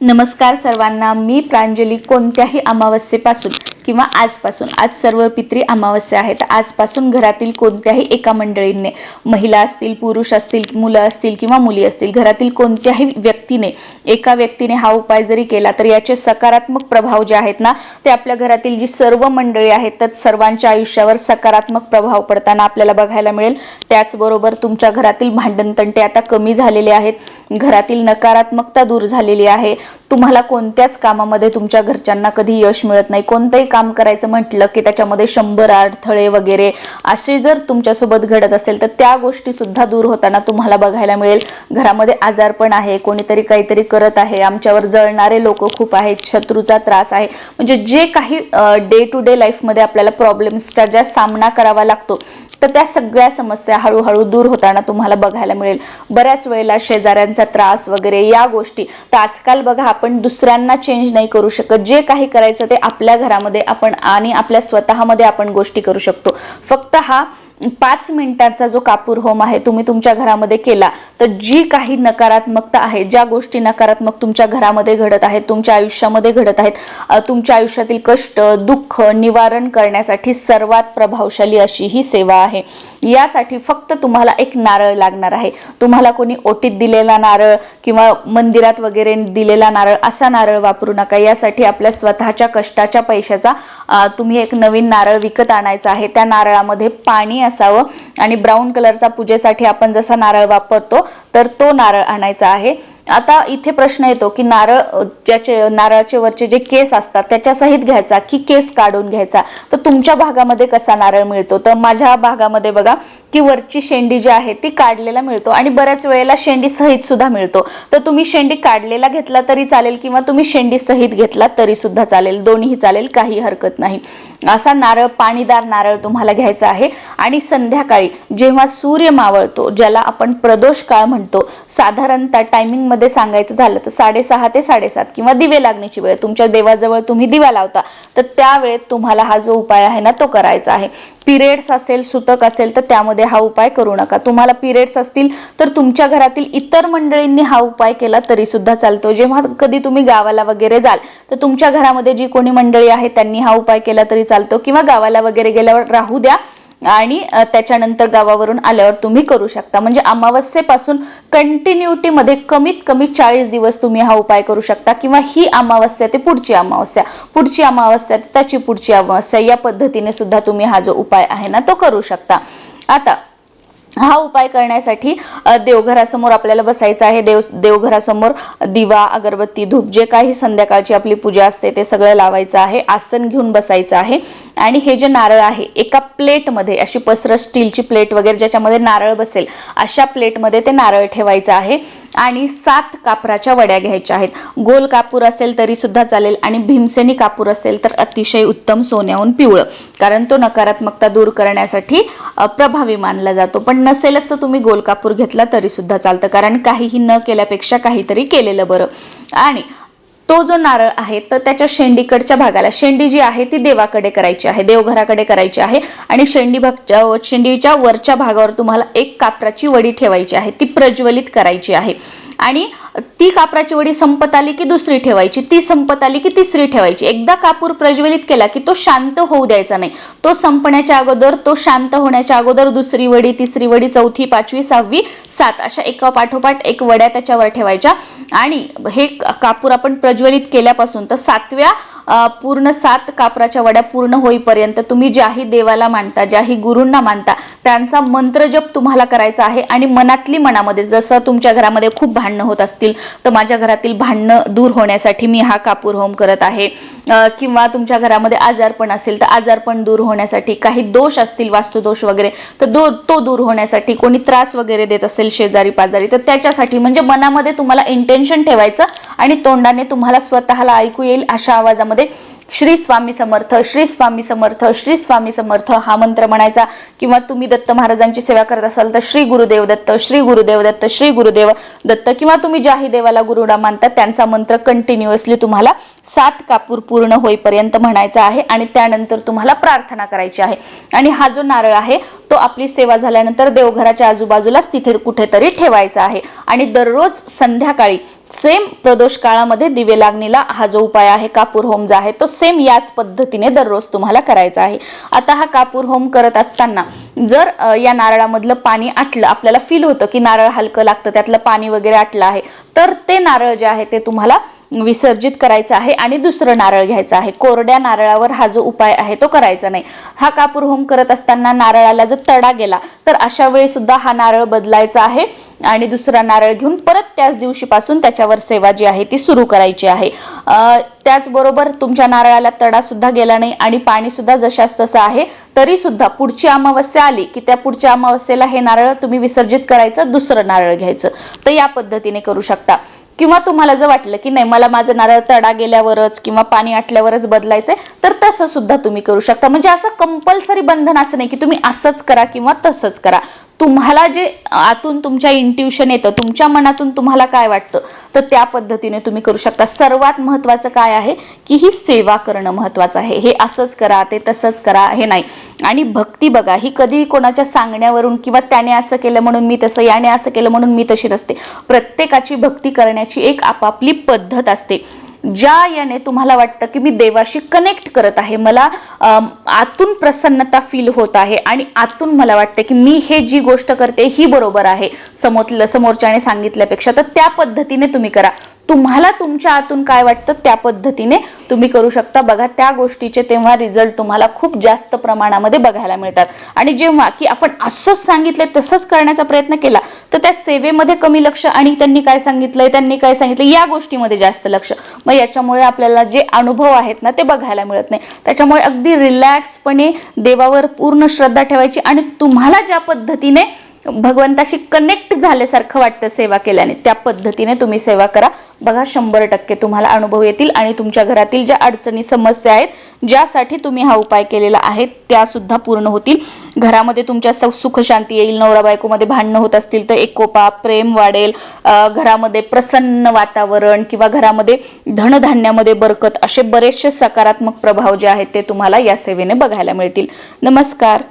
नमस्कार सर्वांना, मी प्रांजली. कोणत्याही अमावस्येपासून किंवा आजपासून, आज सर्व पितरी अमावस्या आहेत, आजपासून घरातील कोणत्याही एका मंडळींनी, महिला असतील, पुरुष असतील, मुलं असतील किंवा मुली असतील, घरातील कोणत्याही व्यक्तीने, एका व्यक्तीने हा उपाय जरी केला तर याचे सकारात्मक प्रभाव जे आहेत ना, ते आपल्या घरातील जी सर्व मंडळी आहेत तर सर्वांच्या आयुष्यावर सकारात्मक प्रभाव पडताना आपल्याला बघायला मिळेल. त्याचबरोबर तुमच्या घरातील भांडणतंटे आता कमी झालेले आहेत, घरातील नकारात्मकता दूर झालेली आहे. तुम्हाला कोणत्याच कामामध्ये तुमच्या घरच्यांना कधी यश मिळत नाही, कोणतेही काम करायचं म्हटलं की त्याच्यामध्ये 100 अडथळे वगैरे असे जर तुमच्यासोबत घडत असेल तर त्या गोष्टी सुद्धा दूर होताना तुम्हाला बघायला मिळेल. घरामध्ये आजारपण आहे, कोणीतरी काहीतरी करत आहे, आमच्यावर जळणारे लोक खूप आहेत, शत्रूचा त्रास आहे, म्हणजे जे काही डे टू डे लाईफमध्ये आपल्याला प्रॉब्लेम्सचा ज्या सामना करावा लागतो तर त्या सगळ्या समस्या हळूहळू दूर होताना तुम्हाला बघायला मिळेल. बऱ्याच वेळेला शेजाऱ्यांचा त्रास वगैरे या गोष्टी, तर आजकाल बघा आपण दुसऱ्यांना चेंज नाही करू शकत, जे काही करायचं ते आपल्या घरामध्ये आपण आणि आपल्या स्वतःमध्ये आपण गोष्टी करू शकतो. फक्त हा 5 मिनिटांचा जो कापूर होम आहे तुम्ही तुमच्या घरामध्ये केला तर जी काही नकारात्मकता आहे, ज्या गोष्टी नकारात्मक तुमच्या घरामध्ये घडत आहेत, तुमच्या आयुष्यामध्ये घडत आहेत, तुमच्या आयुष्यातील कष्ट दुःख निवारण करण्यासाठी सर्वात प्रभावशाली अशी ही सेवा आहे. यासाठी फक्त तुम्हाला एक नारळ लागणार आहे. तुम्हाला कोणी ओटीत दिलेला नारळ किंवा मंदिरात वगैरे दिलेला नारळ असा नारळ वापरू नका. यासाठी आपल्या स्वतःच्या कष्टाच्या पैशाचा तुम्ही एक नवीन नारळ विकत आणायचा आहे. त्या नारळामध्ये पाणी असावं आणि ब्राऊन कलरचा पूजेसाठी आपण जसा नारळ वापरतो तर तो नारळ आणायचा आहे. आता इथे प्रश्न येतो की नारळाचे वरचे जे केस असतात त्याच्या सहित घ्यायचा की केस काढून घ्यायचा. तर तुमच्या भागामध्ये कसा नारळ मिळतो, तर माझ्या भागामध्ये बघा की वरची शेंडी जी आहे ती काढलेला मिळतो आणि बऱ्याच वेळेला शेंडी सहित सुद्धा मिळतो. तर तुम्ही शेंडी काढलेला घेतला तरी चालेल किंवा तुम्ही शेंडी सहित घेतला तरी सुद्धा चालेल, दोन्ही चालेल, काही हरकत नाही. असा नारळ, पाणीदार नारळ तुम्हाला घ्यायचा आहे. आणि संध्याकाळी जेव्हा सूर्य मावळतो, ज्याला आपण प्रदोष काळ म्हणतो, साधारणतः टायमिंग मध्ये सांगायचं झालं तर 6:30 ते 7:30 किंवा दिवे लागण्याची वेळ, तुमच्या देवाजवळ तुम्ही दिवा लावता तर त्या वेळेत तुम्हाला हा जो उपाय आहे ना तो करायचा आहे. पिरियड्स असेल, सुतक असेल तर त्यामध्ये हा उपाय करू नका. तुम्हाला पिरियड्स असतील तर तुमच्या घरातील इतर मंडळींनी हा उपाय केला तरी सुद्धा चालतो. जेव्हा कधी तुम्ही गावाला वगैरे जाल तर तुमच्या घरामध्ये जी कोणी मंडळी आहे त्यांनी हा उपाय केला तरी चालतो, किंवा गावाला वगैरे गेल्यावर राहू द्या आणि त्याच्यानंतर गावावरून आल्यावर तुम्ही करू शकता. म्हणजे अमावस्येपासून कंटिन्युटी मध्ये कमीत कमी 40 दिवस तुम्ही हा उपाय करू शकता, किंवा ही अमावस्या ते पुढची अमावस्या, पुढची अमावस्या ते त्याची पुढची अमावस्या, या पद्धतीने सुद्धा तुम्ही हा जो उपाय आहे ना तो करू शकता. आता हा उपाय करण्यासाठी देवघरासमोर आपल्याला बसायचं आहे. देवघरासमोर दिवा, अगरबत्ती, धूप, जे काही संध्याकाळची आपली पूजा असते ते सगळं लावायचं आहे. आसन घेऊन बसायचं आहे आणि हे जे नारळ आहे एका प्लेटमध्ये, अशी पसरट स्टीलची प्लेट वगैरे ज्याच्यामध्ये नारळ बसेल अशा प्लेटमध्ये ते नारळ ठेवायचं आहे. आणि 7 कापराच्या वड्या घ्यायच्या आहेत. गोल कापूर असेल तरी सुद्धा चालेल आणि भीमसेनी कापूर असेल तर अतिशय उत्तम, सोन्याहून पिवळं, कारण तो नकारात्मकता दूर करण्यासाठी प्रभावी मानला जातो. पण नसेलच तर तुम्ही गोल कापूर घेतला तरी सुद्धा चालतं, कारण काहीही न केल्यापेक्षा काहीतरी केलेलं बरं. आणि तो जो नारळ आहे तर त्याच्या शेंडीकडच्या भागाला, शेंडी जी आहे ती देवाकडे करायची आहे, देवघराकडे करायची आहे. आणि शेंडीच्या वरच्या भागावर तुम्हाला एक कापराची वडी ठेवायची आहे, ती प्रज्वलित करायची आहे. आणि ती कापराची वडी संपत आली की दुसरी ठेवायची, ती संपत आली की तिसरी ठेवायची. एकदा कापूर प्रज्वलित केला की तो शांत होऊ द्यायचा नाही. तो संपण्याच्या अगोदर, तो शांत होण्याच्या अगोदर दुसरी वडी, तिसरी वडी, चौथी, 5वी, 6वी, 7 अशा एका पाठोपाठ एक वड्या त्याच्यावर ठेवायच्या. आणि हे कापूर आपण प्रज्वलित केल्यापासून तर 7व्या पूर्ण 7 कापराच्या वड्या पूर्ण होईपर्यंत तुम्ही ज्याही देवाला मानता, ज्याही गुरूंना मानता त्यांचा मंत्रजप तुम्हाला करायचा आहे. आणि मनातली मनामध्ये, जसं तुमच्या घरामध्ये खूप भांडणं होत असतील तर माझ्या घरातील भांडणं दूर होण्यासाठी मी हा कापूर होम करत आहे, किंवा तुमच्या घरामध्ये आजारपण असेल तर आजारपण दूर होण्यासाठी, काही दोष असतील, वास्तुदोष वगैरे, तर तो दूर होण्यासाठी, कोणी त्रास वगैरे देत असेल शेजारी पाजारी तर त्याच्यासाठी, म्हणजे मनामध्ये तुम्हाला इंटेन्शन ठेवायचं आणि तोंडाने तुम्हाला स्वतःला ऐकू येईल अशा आवाजामध्ये श्री स्वामी समर्थ, श्री स्वामी समर्थ, श्री स्वामी समर्थ हा मंत्र म्हणायचा. किंवा तुम्ही दत्त महाराजांची सेवा करत असाल तर श्री गुरुदेव दत्त, श्री गुरुदेव दत्त, श्री गुरुदेव दत्त, किंवा तुम्ही ज्याही देवाला गुरुडा मानता त्यांचा मंत्र कंटिन्युअसली तुम्हाला 7 कापूर पूर्ण होईपर्यंत म्हणायचा आहे. आणि त्यानंतर तुम्हाला प्रार्थना करायची आहे. आणि हा जो नारळ आहे तो आपली सेवा झाल्यानंतर देवघराच्या आजूबाजूलाच तिथे कुठेतरी ठेवायचा आहे. आणि दररोज संध्याकाळी सेम प्रदोष काळामध्ये दिवे लागणीला हा जो उपाय आहे कापूर होम जो आहे तो सेम याच पद्धतीने दररोज तुम्हाला करायचा आहे। आता हा कापूर होम करत असताना जर या नारळामधलं पाणी आटलं, आपल्याला फील होतं की नारळ हलकं लागतं, त्यातलं पाणी वगैरे आटलं आहे, तर ते नारळ जे आहे ते तुम्हाला विसर्जित करायचं आहे आणि दुसरं नारळ घ्यायचं आहे। कोरड्या नारळावर हा जो उपाय आहे तो करायचा नाही। हा कापूर होम करत असताना नारळाला जर तडा गेला तर अशा वेळी सुद्धा हा नारळ बदलायचा आहे आणि दुसरा नारळ घेऊन परत त्याच दिवशीपासून त्याच्यावर सेवा जी आहे ती सुरू करायची आहे। त्याचबरोबर तुमच्या नारळाला तडा सुद्धा गेला नाही आणि पाणी सुद्धा जशास तसं आहे, तरी सुद्धा पुढची अमावस्या आली की त्या पुढच्या अमावस्येला हे नारळ तुम्ही विसर्जित करायचं, दुसरं नारळ घ्यायचं। तर या पद्धतीने करू शकता। किंवा तुम्हाला जर वाटलं की नाही मला माझं नारळ तडा गेल्यावरच किंवा पाणी आटल्यावरच बदलायचंय, तर तसं सुद्धा तुम्ही करू शकता। म्हणजे असं कंपल्सरी बंधन असं नाही की तुम्ही असंच करा किंवा तसंच करा। तुम्हाला जे आतून तुमच्या इंट्युशन येतं, तुमच्या मनातून तुम्हाला काय वाटतं, तर त्या पद्धतीने तुम्ही करू शकता। सर्वात महत्त्वाचं काय आहे की ही सेवा करणं महत्त्वाचं आहे। हे असंच करा ते तसंच करा हे नाही। आणि भक्ती बघा ही कधी कोणाच्या सांगण्यावरून किंवा त्याने असं केलं म्हणून मी तसं, याने असं केलं म्हणून मी तशी नसते। प्रत्येकाची भक्ती करण्याची एक आपापली पद्धत असते। ज्या याने तुम्हाला वाटतं की मी देवाशी कनेक्ट करत आहे, मला आतून प्रसन्नता फील होत आहे आणि आतून मला वाटतं की मी हे जी गोष्ट करते ही बरोबर आहे समोरच्याने सांगितल्यापेक्षा, तर त्या पद्धतीने तुम्ही करा। तुम्हाला तुमच्या आतून काय वाटतं त्या पद्धतीने तुम्ही करू शकता। बघा त्या गोष्टीचे तेव्हा रिझल्ट तुम्हाला खूप जास्त प्रमाणामध्ये बघायला मिळतात। आणि जेव्हा की आपण असंच सांगितलं तसंच करण्याचा प्रयत्न केला तर त्या सेवेमध्ये कमी लक्ष आणि त्यांनी काय सांगितलं या गोष्टीमध्ये जास्त लक्ष, मग याच्यामुळे आपल्याला जे अनुभव आहेत ना ते बघायला मिळत नाही। त्याच्यामुळे अगदी रिलॅक्सपणे देवावर पूर्ण श्रद्धा ठेवायची आणि तुम्हाला ज्या पद्धतीने भगवंताशी कनेक्ट झाल्यासारखं वाटतं सेवा केल्याने, त्या पद्धतीने तुम्ही सेवा करा। बघा 100% तुम्हाला अनुभव येतील आणि तुमच्या घरातील ज्या अडचणी समस्या आहेत ज्यासाठी तुम्ही हा उपाय केलेला आहे त्या सुद्धा पूर्ण होतील। घरामध्ये तुमच्या सुख शांती येईल, नवरा बायकोमध्ये भांडणं होत असतील तर एकोपा प्रेम वाढेल, घरामध्ये प्रसन्न वातावरण किंवा घरामध्ये धनधान्यामध्ये बरकत, असे बरेचसे सकारात्मक प्रभाव जे आहेत ते तुम्हाला या सेवेने बघायला मिळतील। नमस्कार।